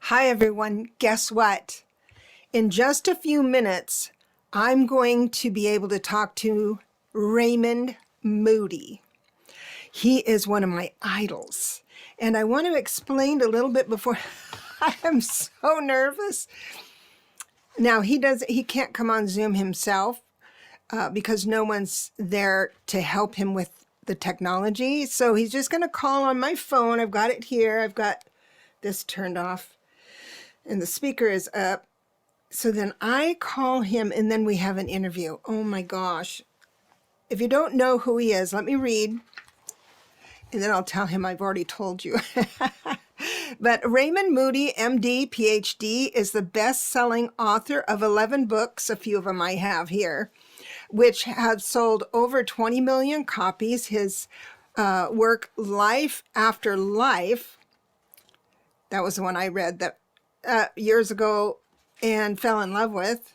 Hi, everyone. Guess what? In just a few minutes, I'm going to be able to talk to Raymond Moody. He is one of my idols. And I want to explain a little bit before I am so nervous. Now, he can't come on Zoom himself because no one's there to help him with the technology. So he's just going to call on my phone. I've got it here. I've got this turned off and the speaker is up. So then I call him and then we have an interview. Oh my gosh. If you don't know who he is, let me read. And then I'll tell him I've already told you. But Raymond Moody, MD, PhD, is the best-selling author of 11 books, a few of them I have here, which have sold over 20 million copies. His work, Life After Life, that was the one I read that years ago and fell in love with,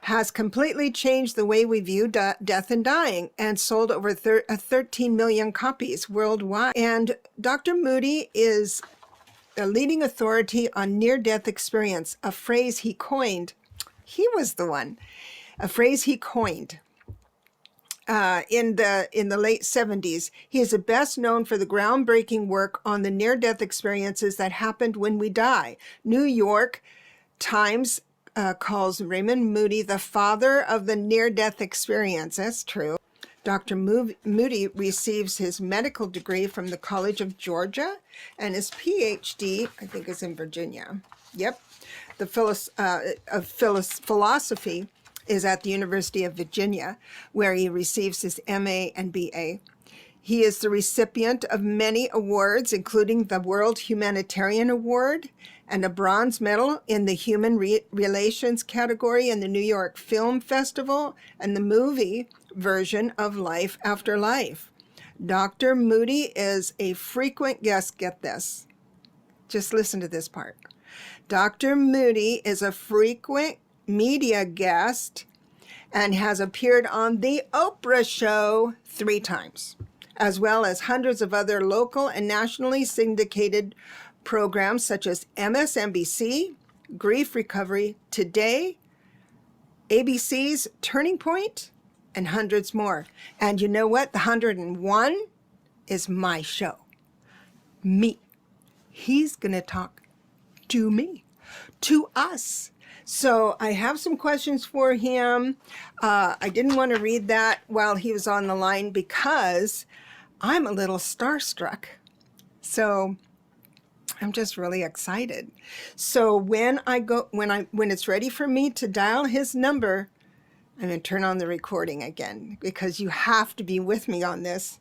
has completely changed the way we view death and dying and sold over 13 million copies worldwide. And Dr. Moody is a leading authority on near-death experience, a phrase he coined. He was the one, a phrase he coined in the late 70s. He is best known for the groundbreaking work on the near-death experiences that happened when we die. New York Times calls Raymond Moody the father of the near-death experience. That's true. Dr. Moody receives his medical degree from the College of Georgia, and his PhD, I think, is in Virginia. Yep. The philosophy is at the University of Virginia, where he receives his MA and BA. He is the recipient of many awards, including the World Humanitarian Award and a bronze medal in the Human Relations category in the New York Film Festival and the movie version of Life After Life. Dr. Moody is a frequent guest. Get this. Just listen to this part. Dr. Moody is a frequent media guest and has appeared on the Oprah Show 3 times, as well as hundreds of other local and nationally syndicated programs such as MSNBC, Grief Recovery, Today, ABC's Turning Point, and hundreds more. And you know what? The 101 is my show. Me. He's going to talk to me, to us. So I have some questions for him. I didn't want to read that while he was on the line because I'm a little starstruck. So I'm just really excited. So when it's ready for me to dial his number, I'm going to turn on the recording again because you have to be with me on this.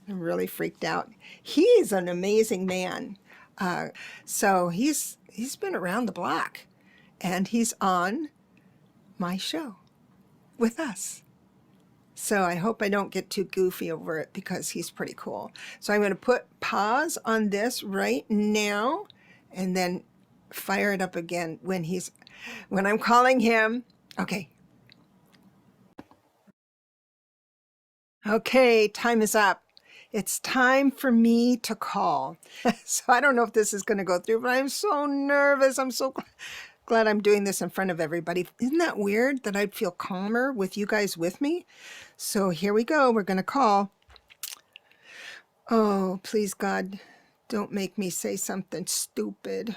I'm really freaked out. He's an amazing man. So he's been around the block and he's on my show with us. So I hope I don't get too goofy over it because he's pretty cool. So I'm going to put pause on this right now and then fire it up again when I'm calling him. Okay. Okay, time is up. It's time for me to call. So I don't know if this is going to go through, but I'm so nervous. I'm so glad I'm doing this in front of everybody. Isn't that weird that I'd feel calmer with you guys with me? So here we go. We're going to call. Oh, please, God, don't make me say something stupid.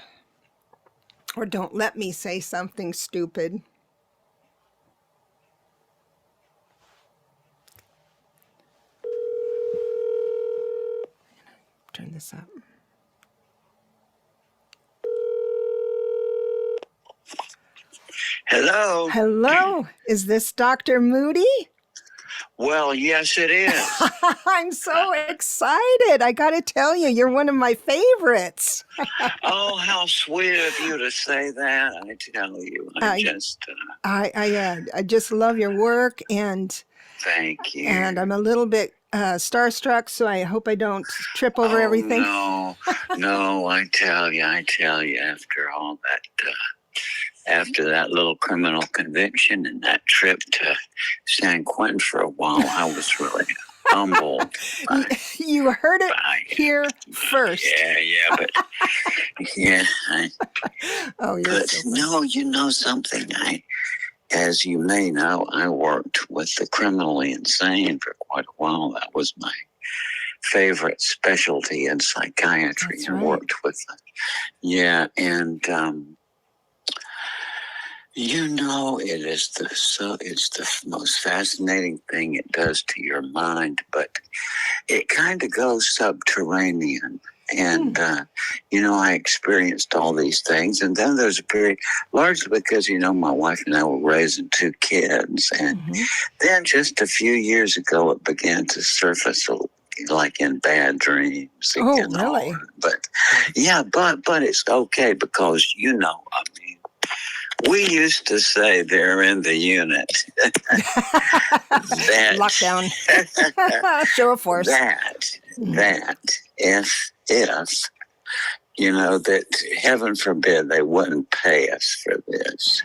Or don't let me say something stupid. Turn this up. Hello. Hello. Is this Dr. Moody? Well, yes, it is. I'm so excited. I got to tell you, you're one of my favorites. Oh, how sweet of you to say that. I tell you, I just love your work, and thank you. And I'm a little bit starstruck, so I hope I don't trip over everything. No, I tell you, after all that, after that little criminal conviction and that trip to San Quentin for a while, I was really humbled. You heard it here first. Yeah, but yeah. Oh, you're But so funny. no, you know something. As you may know, I worked with the criminally insane for quite a while. That was my favorite specialty in psychiatry. That's I right. worked with them. Yeah, and you know, it's the most fascinating thing it does to your mind, but it kind of goes subterranean. And, you know, I experienced all these things. And then there's a period, largely because, you know, my wife and I were raising 2 kids. And then just a few years ago, it began to surface like in bad dreams. Oh, really? But, yeah, but it's okay because, you know, I mean, we used to say they're in the unit. That, Lockdown. Show of force. That if you know, that heaven forbid they wouldn't pay us for this,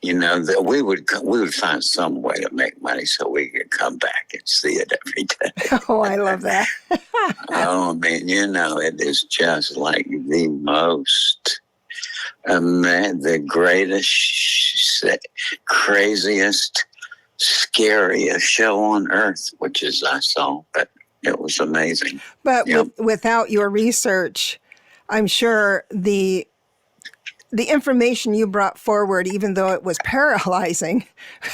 you know, that we would find some way to make money so we could come back and see it every day. Oh, I love that. Oh, I mean, you know, it is just like the most, the greatest, craziest, scariest show on earth, which is I saw, but it was amazing. But without your research, I'm sure the information you brought forward, even though it was paralyzing,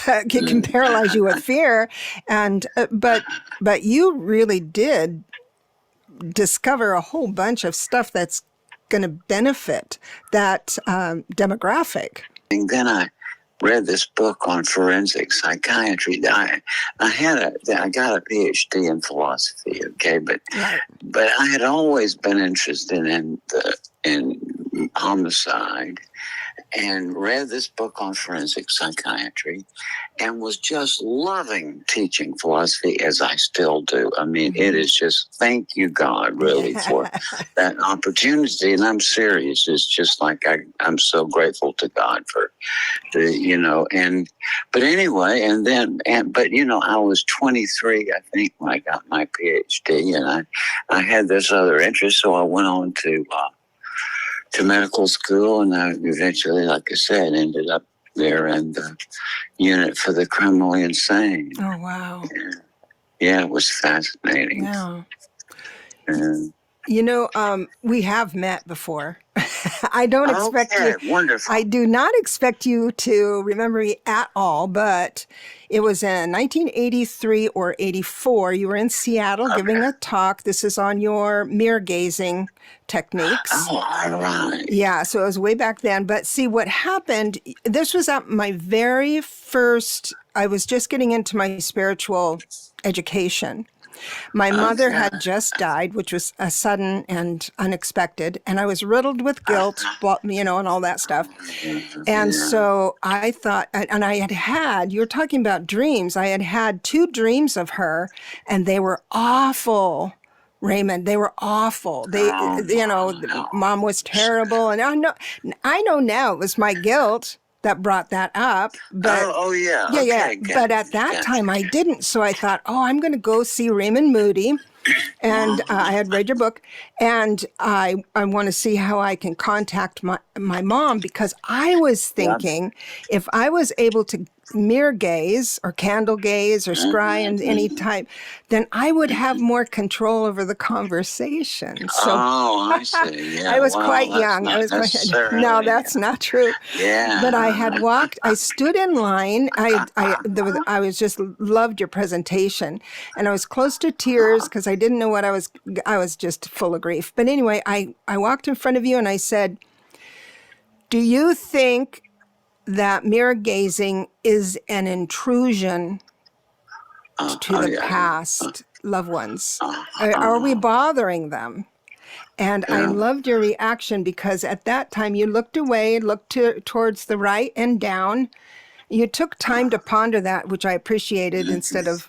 it can paralyze you with fear. And but you really did discover a whole bunch of stuff that's going to benefit that demographic. And then I read this book on forensic psychiatry. I got a PhD in philosophy, okay, but I had always been interested in homicide, and read this book on forensic psychiatry, and was just loving teaching philosophy, as I still do. I mean, it is just, thank you, God, really, for that opportunity. And I'm serious. It's just like I'm so grateful to God for the, you know, but anyway, but you know, I was 23, I think, when I got my PhD, and I had this other interest, so I went on to medical school, and I eventually, like I said, ended up there in the unit for the criminally insane. Oh, wow. Yeah, it was fascinating. Yeah. You know, we have met before. I don't expect you. Wonderful. I do not expect you to remember me at all, but it was in 1983 or 84. You were in Seattle giving a talk. This is on your mirror gazing techniques. Oh, all right. Yeah, so it was way back then. But see, what happened, this was at my very first, I was just getting into my spiritual education. My mother had just died, which was a sudden and unexpected, and I was riddled with guilt, you know, and all that stuff. And so I thought, and I had, you were talking about dreams, I had 2 dreams of her, and they were awful. Raymond, they were awful. They, you know, Mom was terrible, and I know now it was my guilt that brought that up. But yeah. Yeah. Okay, But at that time I didn't. So I thought, I'm going to go see Raymond Moody. And I had read your book, and I want to see how I can contact my mom, because I was thinking if I was able to mirror gaze or candle gaze or scry in any type, then I would have more control over the conversation. So I see. Yeah, I was quite young. No, that's not true. Yeah. But I had walked, I stood in line. I was just loved your presentation, and I was close to tears because I didn't know what I was just full of grief. But anyway, I walked in front of you and I said, do you think that mirror gazing is an intrusion to the past loved ones? Are we bothering them? And I loved your reaction, because at that time you looked away, looked towards the right and down. You took time to ponder that, which I appreciated, instead of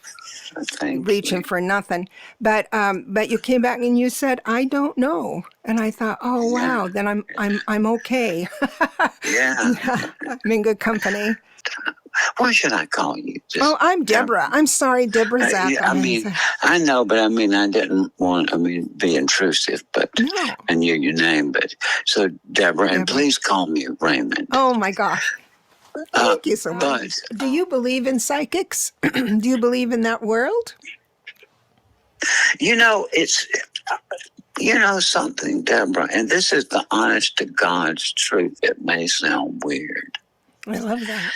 reaching for nothing. But you came back and you said, I don't know. And I thought, oh, wow, then I'm okay. Yeah. I'm in good company. What should I call you? Oh, I'm Debra. I'm sorry, Debra Zachau. Yeah, I mean, I know, but I mean, I didn't want, be intrusive, but no. I knew your name, but so Debra, and please call me Raymond. Oh my gosh. Thank you so much. Do you believe in psychics? Do you believe in that world? You know, it's, something, Debra, and this is the honest to God's truth. It may sound weird. I love that.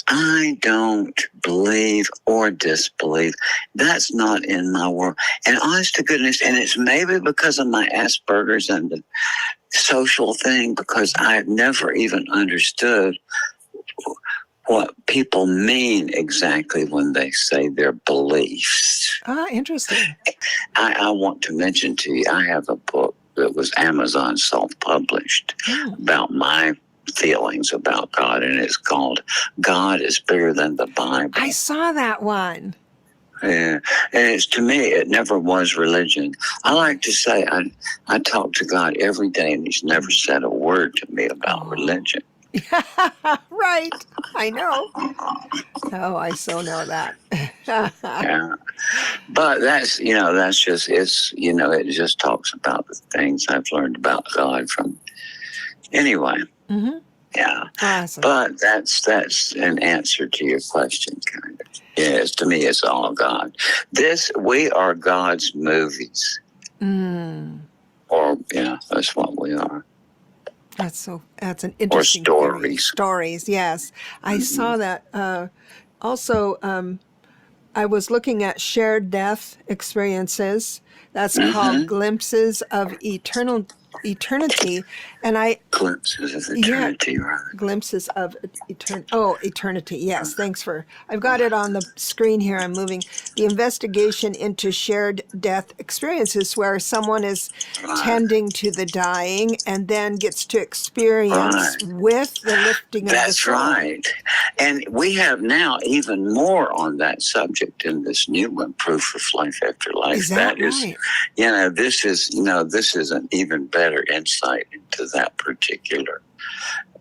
I don't believe or disbelieve. That's not in my world. And honest to goodness, and it's maybe because of my Asperger's and the social thing, because I've never even understood what people mean exactly when they say their beliefs. Ah, interesting. I want to mention to you, I have a book that was Amazon self-published about my feelings about God, and it's called God is Bigger Than the Bible. I saw that one. Yeah, and it's, to me, it never was religion. I like to say I talk to God every day, and he's never said a word to me about religion. Right. I know. Oh, I so know that. Yeah. But that's just, it just talks about the things I've learned about God from, anyway. Mm-hmm. Yeah. Awesome. But that's an answer to your question, kind of. Yes, to me, it's all God. We are God's movies. Or, that's what we are. That's an interesting theory. Stories, yes. I saw that. Also, I was looking at shared death experiences. That's called Glimpses of Eternity. And Glimpses of Eternity, right? Glimpses of Eternity. Yes, thanks I've got it on the screen here. I'm moving. The investigation into shared death experiences where someone is tending to the dying and then gets to experience with the lifting of the soul. That's right. And we have now even more on that subject in this new one, Proof of Life After Life. Is that right? This is an even better insight into that particular,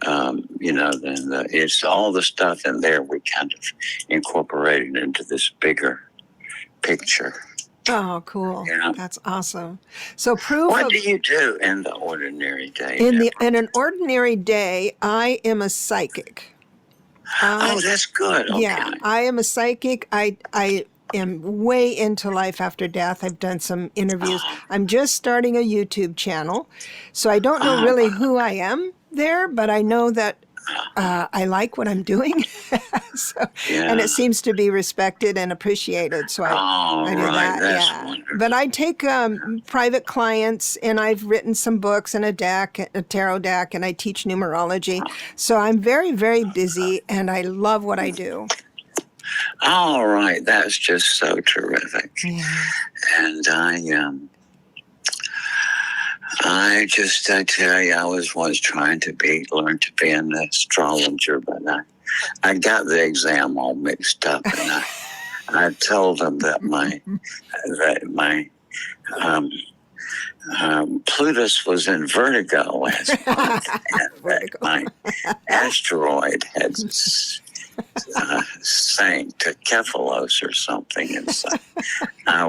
it's all the stuff in there we kind of incorporated into this bigger picture. Oh, cool. Yeah. That's awesome. So What do you do in the ordinary day? In an ordinary day, I am a psychic. That's good. Okay. Yeah, I am a psychic. I am way into life after death. I've done some interviews. I'm just starting a YouTube channel, so I don't know really who I am there, but I know that I like what I'm doing, and it seems to be respected and appreciated. So I do that. That's wonderful. But I take private clients, and I've written some books and a tarot deck, and I teach numerology. So I'm very, very busy, and I love what I do. All right, that's just so terrific. Yeah. And I tell you, I was once trying to learn to be an astrologer, but I got the exam all mixed up, and I told them that my Plutus was in vertigo last month, and that my asteroid had sank to Kephalos or something, and so I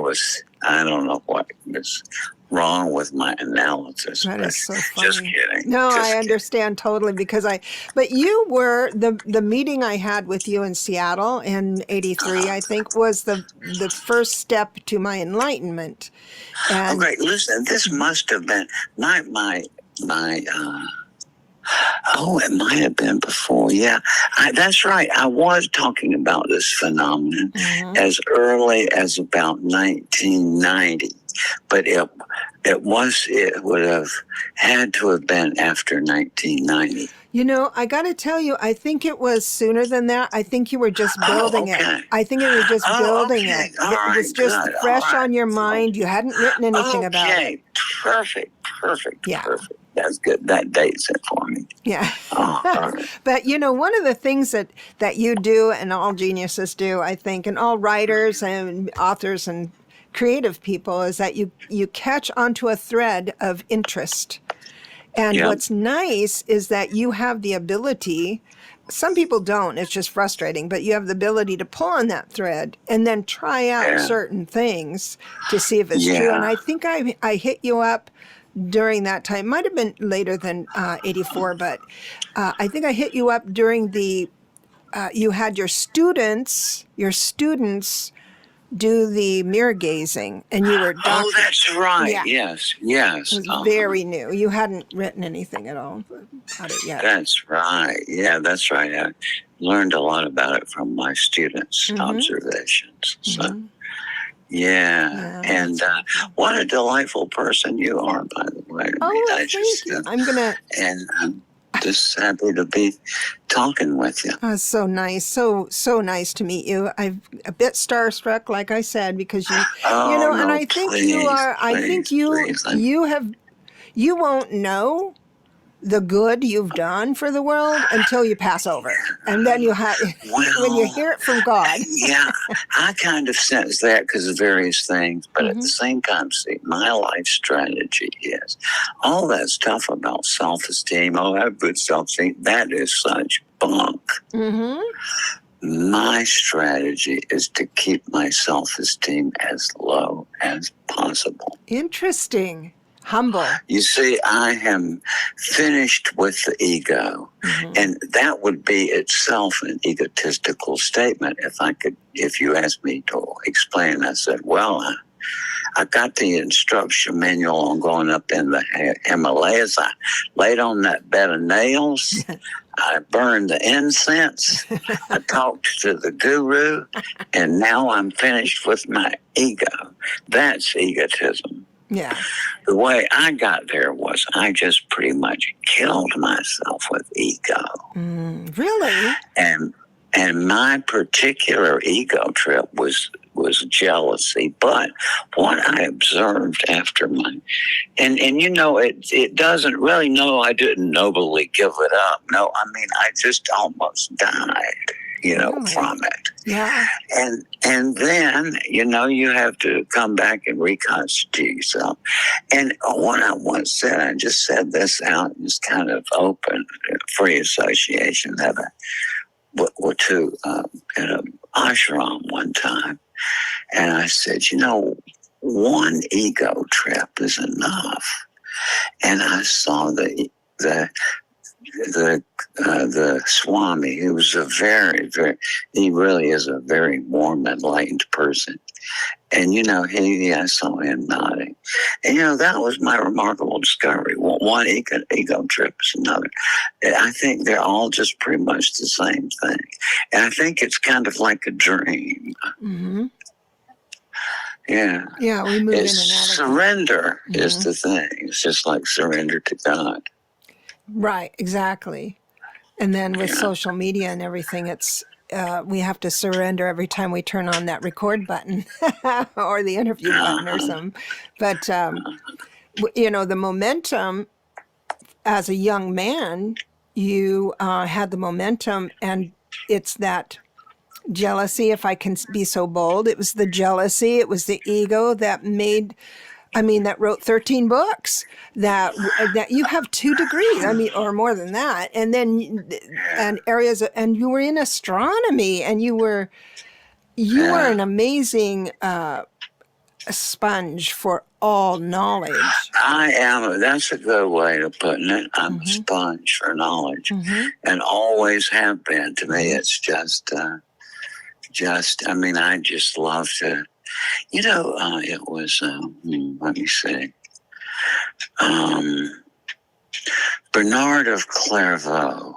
don't know what was wrong with my analysis. That is so funny. Just kidding. No, I understand totally but you were, the meeting I had with you in Seattle in 83, I think, was the first step to my enlightenment. And great. Listen, this must have been it might have been before. Yeah, that's right. I was talking about this phenomenon as early as about 1990, but it would have had to have been after 1990. I got to tell you, I think it was sooner than that. I think you were just building it. I think you were just building it. It was just fresh on your mind. You hadn't written anything about it. Perfect. Yeah. Perfect. That's good. That dates it for me. Yeah. But, one of the things that you do and all geniuses do, I think, and all writers and authors and creative people, is that you catch onto a thread of interest. And what's nice is that you have the ability, some people don't, it's just frustrating, but you have the ability to pull on that thread and then try out certain things to see if it's true. And I think I hit you up during that time. Might have been later than 84, but I think I hit you up during the, you had your students do the mirror gazing, and you were Oh, that's right. Yeah. Yes. It was very new. You hadn't written anything at all about it yet. That's right. Yeah, that's right. I learned a lot about it from my students' observations. So, yeah. And what a delightful person you are, by the way. Thank you. I'm gonna. And I'm just happy to be talking with you. Oh, so nice. So nice to meet you. I'm a bit starstruck, like I said, because and I think you are, you won't know the good you've done for the world until you pass over. And then you have, when you hear it from God. Yeah, I kind of sense that because of various things, but at the same time, see, my life strategy is all that stuff about self-esteem. Oh, I have good self-esteem. That is such bunk. My strategy is to keep my self-esteem as low as possible. Interesting. Humble. You see, I am finished with the ego, and that would be itself an egotistical statement. If you asked me to explain, I said, well, I got the instruction manual on going up in the Himalayas. I laid on that bed of nails. I burned the incense. I talked to the guru, and now I'm finished with my ego. That's egotism. Yeah. The way I got there was I just pretty much killed myself with ego. Really? And my particular ego trip was jealousy. But what I observed after it doesn't really, no, I didn't nobly give it up. No, I mean, I just almost died, from it. Yeah. And then, you have to come back and reconstitute yourself. And what I once said, I just said this out in this kind of open, free association that I went to in an ashram one time. And I said, one ego trip is enough. And I saw the Swami, who was he really is a very warm, enlightened person. And, I saw him nodding. And, that was my remarkable discovery. One ego trip is another. I think they're all just pretty much the same thing. And I think it's kind of like a dream. Yeah. Yeah, we move in and out of surrender is the thing. It's just like surrender to God. Right, exactly. And then with social media and everything, it's we have to surrender every time we turn on that record button or the interview button or something. But, the momentum, as a young man, you had the momentum, and it's that jealousy, if I can be so bold. It was the jealousy, it was the ego that wrote 13 books, that you have 2 degrees, or more than that. And then, and you were in astronomy, and you were an amazing sponge for all knowledge. I am. That's a good way of putting it. I'm a sponge for knowledge, and always have been. To me, it's just, I just love to. It was, let me see, Bernard of Clairvaux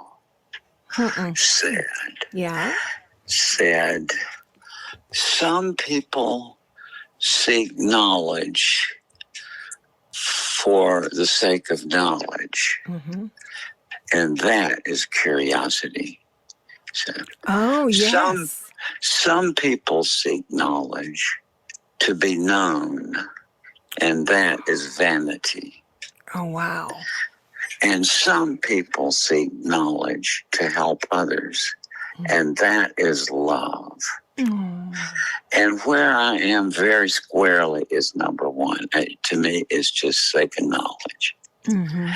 said, some people seek knowledge for the sake of knowledge, and that is curiosity. So, some people seek knowledge to be known, and that is vanity. Oh, wow. And some people seek knowledge to help others, and that is love. And where I am very squarely is number one. To me, it's just sake of knowledge. Mm-hmm.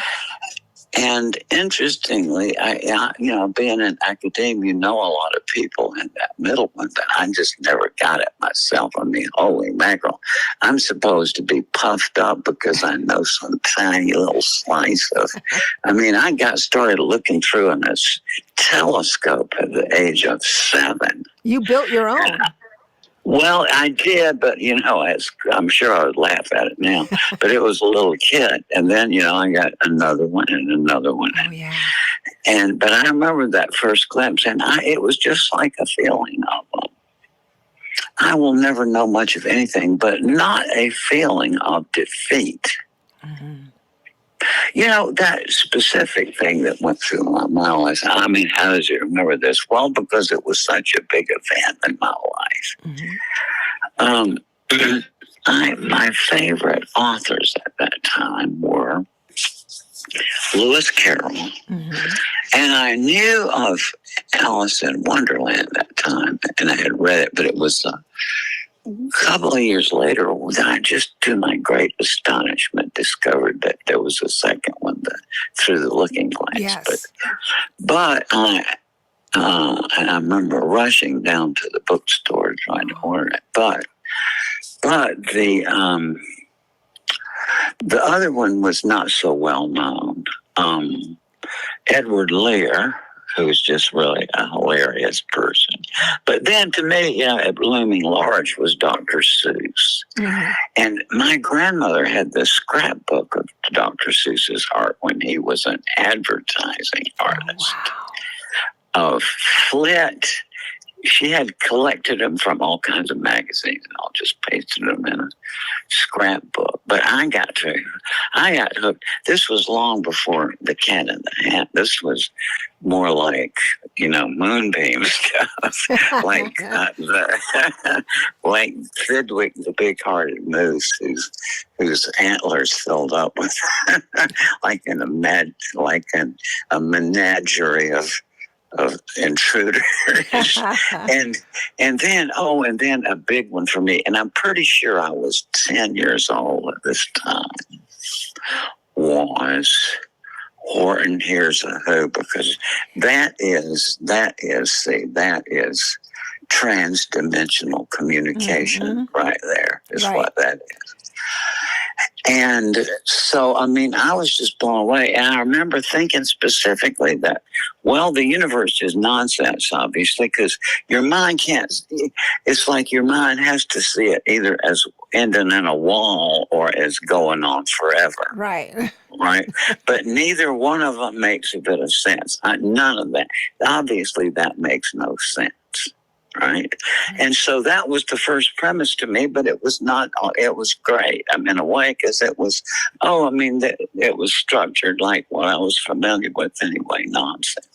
And interestingly, I, being in academia, you know a lot of people in that middle one, but I just never got it myself. I mean, holy mackerel. I'm supposed to be puffed up because I know some tiny little slice of, I got started looking through in this telescope at the age of 7. You built your own. Well, I did, but, I'm sure I would laugh at it now. But it was a little kid. And then, I got another one and another one. Oh, yeah. But I remember that first glimpse, and it was just like a feeling of, I will never know much of anything, but not a feeling of defeat. Mm-hmm. That specific thing that went through my mind, how did you remember this? Well, because it was such a big event in my life. Mm-hmm. My favorite authors at that time were Lewis Carroll, mm-hmm. and I knew of Alice in Wonderland at that time, and I had read it, but it was a couple of years later that I just, to my great astonishment, discovered that there was a second one, Through the Looking Glass. Yes. But and I remember rushing down to the bookstore trying to order it. But the other one was not so well known. Edward Lear, who's just really a hilarious person. But then to me, looming large was Dr. Seuss. Mm-hmm. And my grandmother had this scrapbook of Dr. Seuss's art when he was an advertising artist. Oh, wow. Of Flit. She had collected them from all kinds of magazines and all just pasted them in a scrapbook. But I got hooked. This was long before The Cat in the Hat. This was more like, Moonbeam stuff. like like Fidwick, the big-hearted moose, whose antlers filled up with like a menagerie of intruders. and then a big one for me, and I'm pretty sure I was 10 years old at this time, was Horton Hears a Who, because that is transdimensional communication. Mm-hmm. Right there is right. What that is. And so, I was just blown away. And I remember thinking specifically that, the universe is nonsense, obviously, because your mind can't, it's like your mind has to see it either as ending in a wall or as going on forever. Right. Right. But neither one of them makes a bit of sense. None of that. Obviously, that makes no sense. Right. And so that was the first premise to me, but it was not, it was great. In a way, because it was, it was structured like what I was familiar with anyway, nonsense.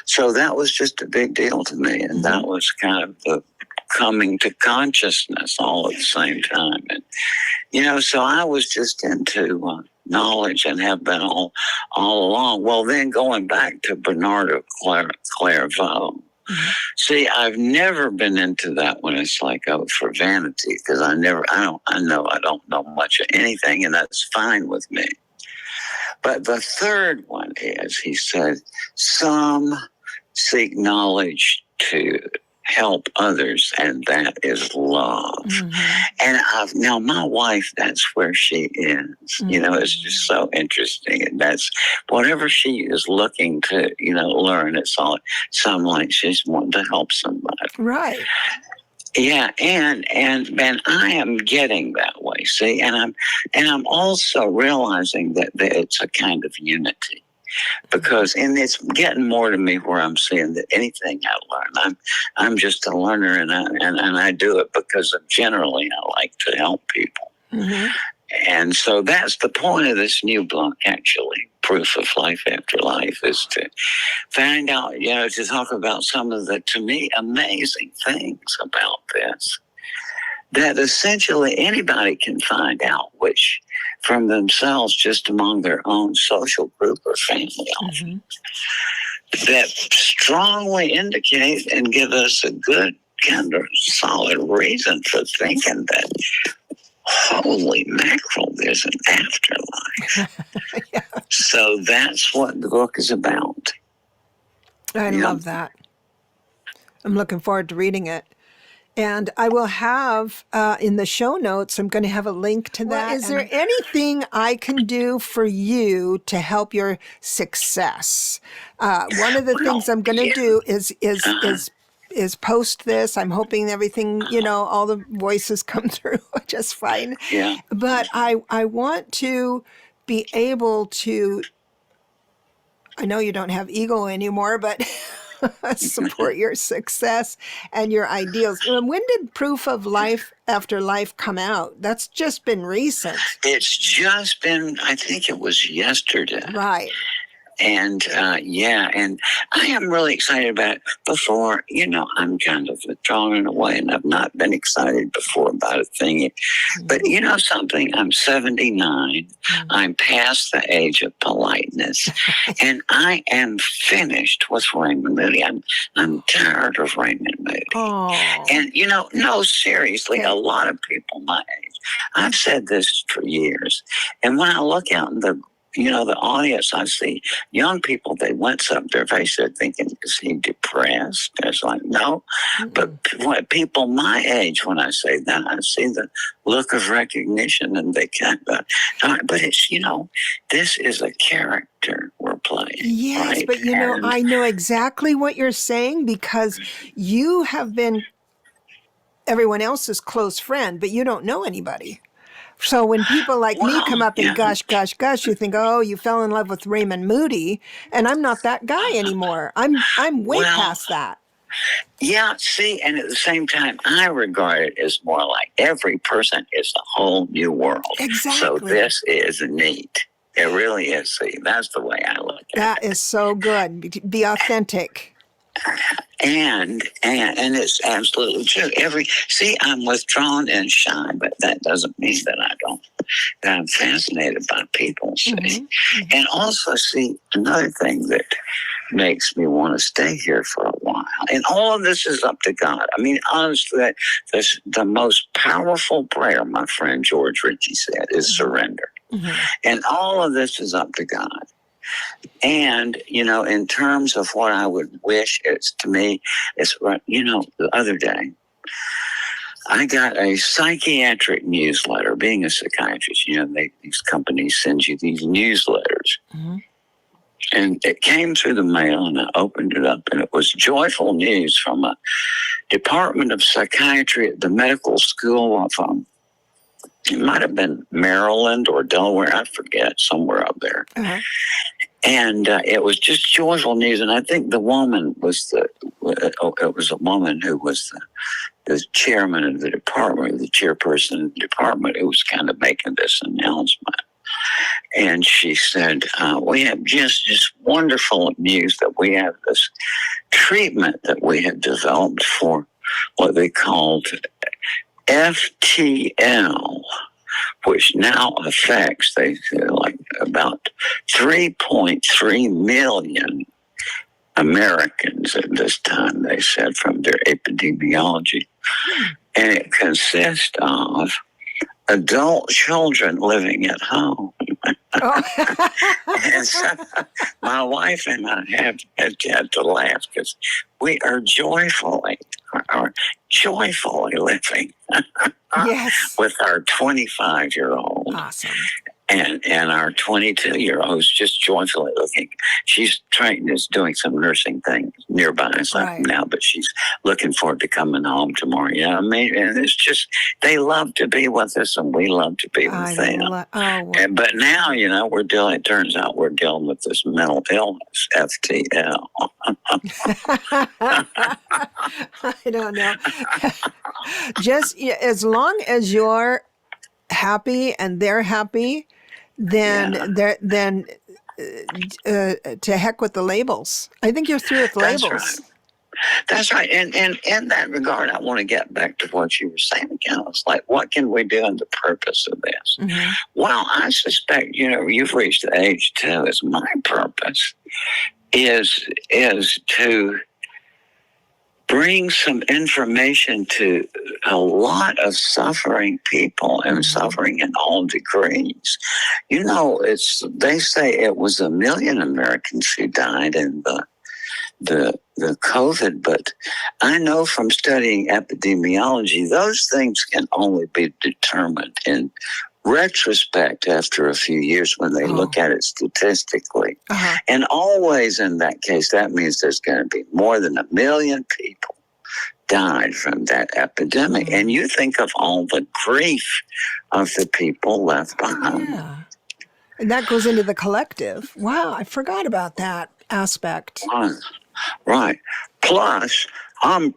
So that was just a big deal to me. And that was kind of the coming to consciousness all at the same time. And, so I was just into knowledge and have been all along. Well, then going back to Bernard of Clairvaux. See, I've never been into that when it's like, for vanity, because I don't know much of anything, and that's fine with me. But the third one is, he said, some seek knowledge to help others, and that is love. Mm-hmm. And now my wife, that's where she is. Mm-hmm. It's just so interesting. And that's whatever she is looking to, learn. It's all something like she's wanting to help somebody. Right. Yeah, and I am getting that way. See, and I'm also realizing that it's a kind of unity. Because, and it's getting more to me where I'm seeing that anything I learn, I'm just a learner, and I do it because generally I like to help people. Mm-hmm. And so that's the point of this new book, actually, Proof of Life After Life, is to find out, to talk about some of the, to me, amazing things about this, that essentially anybody can find out, which from themselves, just among their own social group or family, mm-hmm. that strongly indicate and give us a good kind of solid reason for thinking that holy mackerel, there's an afterlife. Yeah. So that's what the book is about. I love that. I'm looking forward to reading it. And I will have in the show notes, I'm going to have a link to that. Is there anything I can do for you to help your success? One of the things I'm going to do is post this. I'm hoping everything, all the voices come through just fine. Yeah. But I want to be able to, I know you don't have ego anymore, but support your success and your ideals. When did Proof of Life After Life come out? That's just been recent. It's just been, I think it was yesterday. Right. And and I am really excited about it. Before, I'm kind of drawn in a way, and I've not been excited before about a thing. Mm-hmm. But something, I'm 79. Mm-hmm. I'm past the age of politeness, and I am finished with Raymond Moody. I'm tired of Raymond Moody. Oh. And no, seriously, a lot of people my age. I've said this for years, and when I look out in the audience, I see young people, they went up their face, they're thinking, is he depressed? And it's like, no. Mm-hmm. But when people my age, when I say that, I see the look of recognition and they can't, but it's, this is a character we're playing. Yes, right? But I know exactly what you're saying because you have been everyone else's close friend, but you don't know anybody. So when people like me come up and gush, you think, oh, you fell in love with Raymond Moody, and I'm not that guy anymore. I'm way past that. Yeah, see, and at the same time, I regard it as more like every person is a whole new world. Exactly. So this is neat. It really is. See, that's the way I look at it. That is so good. Be authentic. And it's absolutely true. I'm withdrawn and shy, but that doesn't mean that I'm fascinated by people. See, mm-hmm. And also another thing that makes me want to stay here for a while. And all of this is up to God. I mean, honestly, the most powerful prayer, my friend George Ritchie said, is surrender. Mm-hmm. And all of this is up to God. And, in terms of what I would wish, it's the other day, I got a psychiatric newsletter. Being a psychiatrist, these companies send you these newsletters. Mm-hmm. And it came through the mail, and I opened it up, and it was joyful news from a Department of Psychiatry at the medical school of, it might have been Maryland or Delaware, I forget, somewhere up there. Uh-huh. And it was just joyful news. And I think the woman was it was a woman who was the chairman of the department, the chairperson of the department, who was kind of making this announcement. And she said, we have just wonderful news that we have this treatment that we have developed for what they called FTL, which now affects, they say, like about 3.3 million Americans at this time, they said, from their epidemiology. And it consists of adult children living at home. Oh. And so my wife and I have had to laugh because we are joyfully living yes. with our 25-year-old. Awesome. And our 22-year-old who's just joyfully looking. She's doing some nursing things nearby now, but she's looking forward to coming home tomorrow. I mean, and it's just, they love to be with us, and we love to be with them. But now, it turns out we're dealing with this mental illness, FTL. I don't know. Just as long as you're happy and they're happy, then to heck with the labels. I think you're through with labels. That's right. And in that regard, I want to get back to what you were saying again. It's like, what can we do in the purpose of this? Mm-hmm. Well, I suspect, you've reached the age too, is my purpose is to bring some information to a lot of suffering people and suffering in all degrees. You know, they say it was 1 million Americans who died in the COVID, but I know from studying epidemiology, those things can only be determined in retrospect after a few years when they look at it statistically. And always in that case, that means there's going to be more than 1 million people died from that epidemic. And you think of all the grief of the people left behind. Yeah. And that goes into the collective. Wow, I forgot about that aspect. Right. Plus, I'm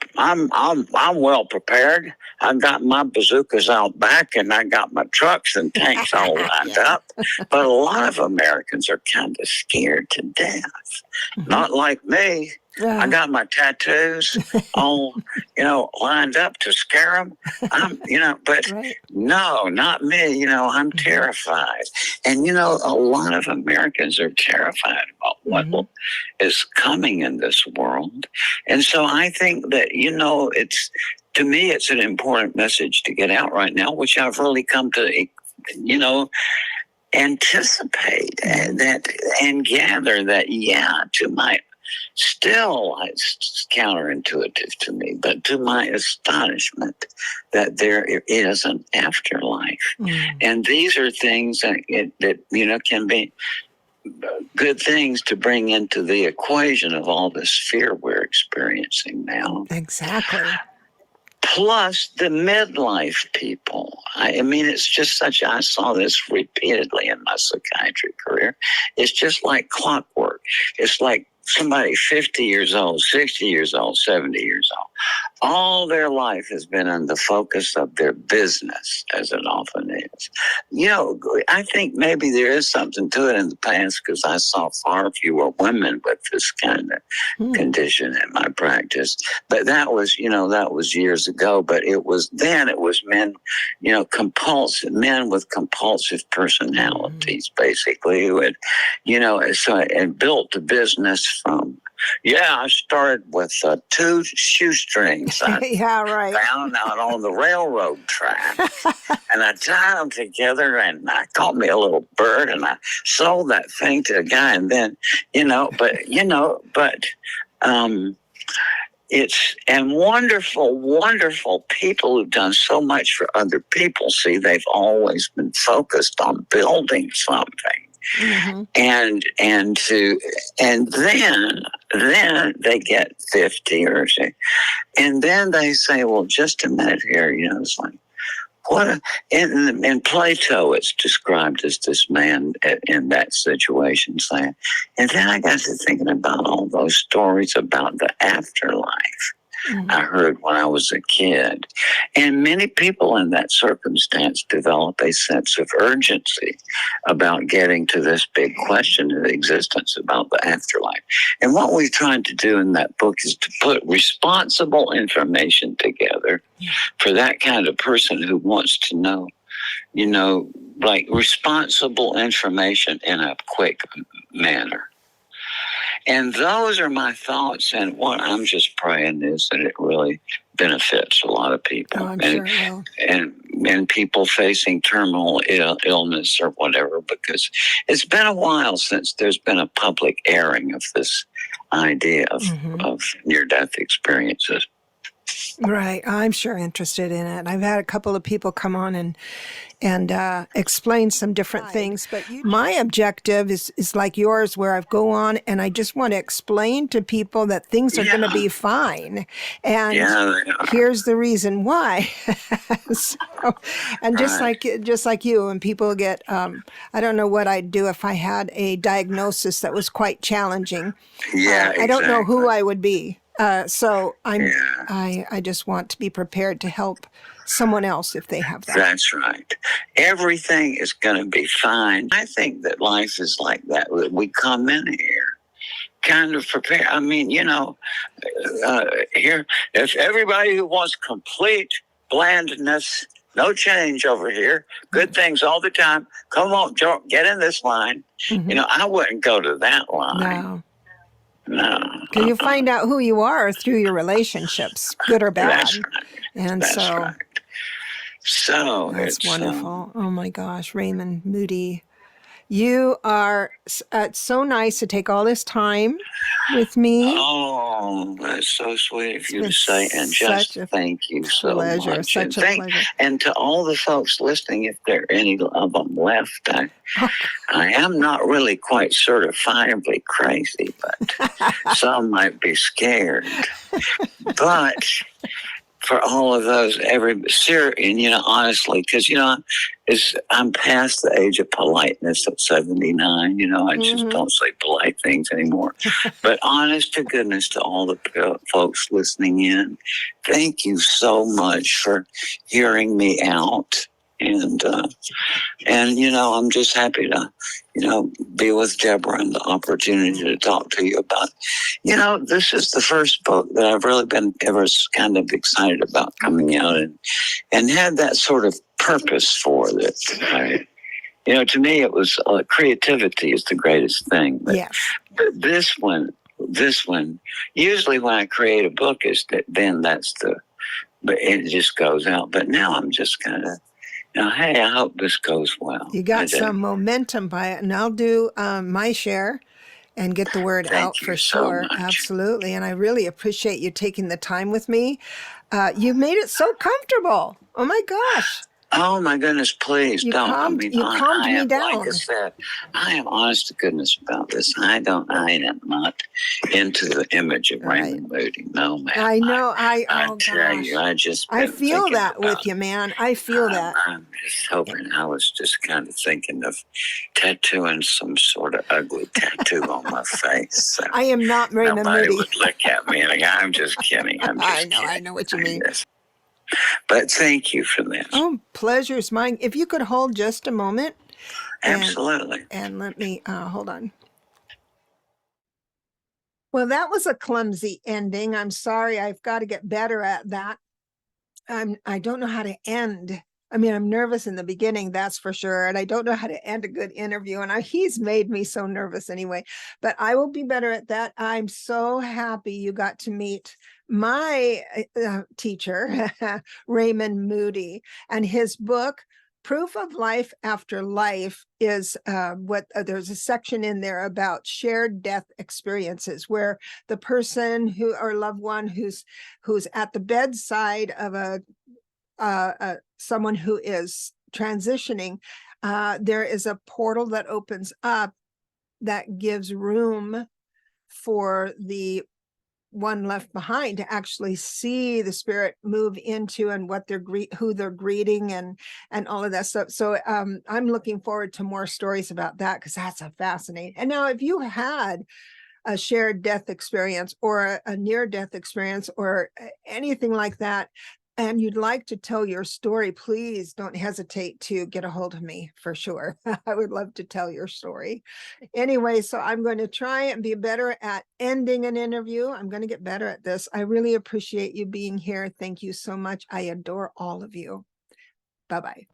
well prepared. I got my bazookas out back, and I got my trucks and tanks all lined up. But a lot of Americans are kind of scared to death. Not like me. I got my tattoos all, lined up to scare them. But no, not me. I'm terrified. And, a lot of Americans are terrified about what is coming in this world. And so I think that, to me, it's an important message to get out right now, which I've really come to, anticipate and gather that, to my still, it's counterintuitive to me, but to my astonishment that there is an afterlife. And these are things that can be good things to bring into the equation of all this fear we're experiencing now. Exactly. Plus the midlife people. I mean, it's just I saw this repeatedly in my psychiatry career. It's just like clockwork. It's like somebody 50 years old, 60 years old, 70 years old. All their life has been in the focus of their business, as it often is. I think maybe there is something to it in the past because I saw far fewer women with this kind of condition in my practice. But that was years ago. But it was men, men with compulsive personalities, basically, who had, and built a business from. I started with 2 shoestrings I found out on the railroad track, and I tied them together, and I caught me a little bird, and I sold that thing to a guy, and then, it's wonderful, wonderful people who've done so much for other people. See, they've always been focused on building something. And then they get 50 or so, and then they say, well, just a minute here, it's like, in Plato, it's described as this man in that situation saying, and then I got to thinking about all those stories about the afterlife. I heard when I was a kid. And many people in that circumstance develop a sense of urgency about getting to this big question of existence about the afterlife. And what we've tried to do in that book is to put responsible information together for that kind of person who wants to know, like responsible information in a quick manner. And those are my thoughts, and what I'm just praying is that it really benefits a lot of people. Oh, I'm sure it will. And people facing terminal illness or whatever, because it's been a while since there's been a public airing of this idea of near-death experiences. Right. I'm sure interested in it. I've had a couple of people come on and explain some different things. But my objective is like yours, where I go on and I just want to explain to people that things are going to be fine. And here's the reason why. Just like you, and people get, I don't know what I'd do if I had a diagnosis that was quite challenging. I don't know who I would be. So I just want to be prepared to help someone else if they have that. That's right. Everything is going to be fine. I think that life is like that. We come in here kind of prepared. I mean, here, if everybody who wants complete blandness, no change over here, good things all the time, come on, get in this line. I wouldn't go to that line. No. No. Because you find out who you are through your relationships, good or bad. That's right. And That's so right. So that's it's wonderful. Oh my gosh, Raymond Moody. You are, it's so nice to take all this time with me. Oh, that's so sweet of you to been say, and just thank you so pleasure, much. such And a pleasure. and to all the folks listening, if there are any of them left, I am not really quite certifiably crazy, but some might be scared. But for all of those, and honestly, because I'm past the age of politeness at 79. I just don't say polite things anymore. But honest to goodness, to all the folks listening in, thank you so much for hearing me out. And I'm just happy to, be with Debra and the opportunity to talk to you about. This is the first book that I've really been ever kind of excited about coming out and had that sort of purpose for it. To me, it was creativity is the greatest thing. But, yes. But this one, usually when I create a book, then but it just goes out. But now I'm just kind of, hey, I hope this goes well. You got some momentum by it, and I'll do my share and get the word out for sure. Absolutely. And I really appreciate you taking the time with me. You made it so comfortable. Oh my gosh. Oh my goodness, please don't. Calmed me down. Like I said, I am honest to goodness about this. I am not into the image of Raymond Moody. No, man. I know. I tell you, I feel that with you, man. I feel that. I'm just hoping. I was just kind of thinking of tattooing some sort of ugly tattoo on my face. So I am not Raymond Moody. Nobody would look at me and I'm just kidding. I know what you mean. But thank you for this. Oh, pleasure's mine. If you could hold just a moment. Absolutely. And let me, hold on. Well, that was a clumsy ending. I'm sorry. I've got to get better at that. I don't know how to end. I mean, I'm nervous in the beginning, that's for sure. And I don't know how to end a good interview. And he's made me so nervous anyway, but I will be better at that. I'm so happy you got to meet my teacher, Raymond Moody, and his book, Proof of Life After Life, is there's a section in there about shared death experiences, where the person or loved one who's at the bedside of someone who is transitioning, there is a portal that opens up that gives room for the one left behind to actually see the spirit move into and who they're greeting and all of that stuff. So I'm looking forward to more stories about that, because that's a fascinating. And now, if you had a shared death experience or a near-death experience or anything like that, and you'd like to tell your story, please don't hesitate to get a hold of me for sure. I would love to tell your story. Anyway, so I'm going to try and be better at ending an interview. I'm going to get better at this. I really appreciate you being here. Thank you so much. I adore all of you. Bye-bye.